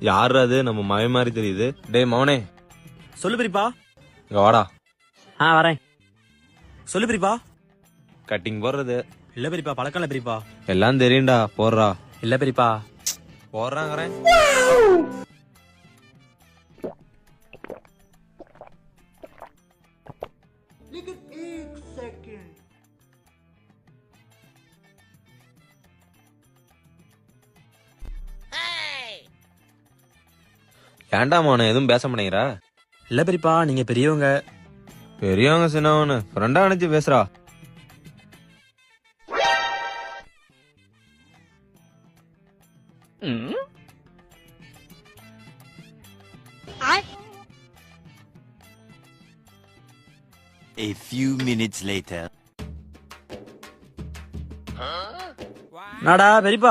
யாரு அது? நம்ம மய மாதிரி தெரியுது. டேய் மவனே, சொல்லு பெரியப்பா. இங்க வாடா. வரேன். சொல்லு பெரியப்பா. கட்டிங் போடுறது இல்ல பெரியப்பா, பழக்கம் இல்ல பெரியப்பா. எல்லாம் தெரியும்டா, போடுறா. இல்ல பெரியப்பா. போடுறாங்கிறேன். ஏன்டா மவனே எதுவும் பேச மாட்டேங்கிற? இல்ல பெரியப்பா, நீங்க பெரியவங்க. பெரியவங்க சின்னவனு ஃப்ரெண்டா நினைச்சு பேசுறா. A few minutes later. நாடா பெரியப்பா.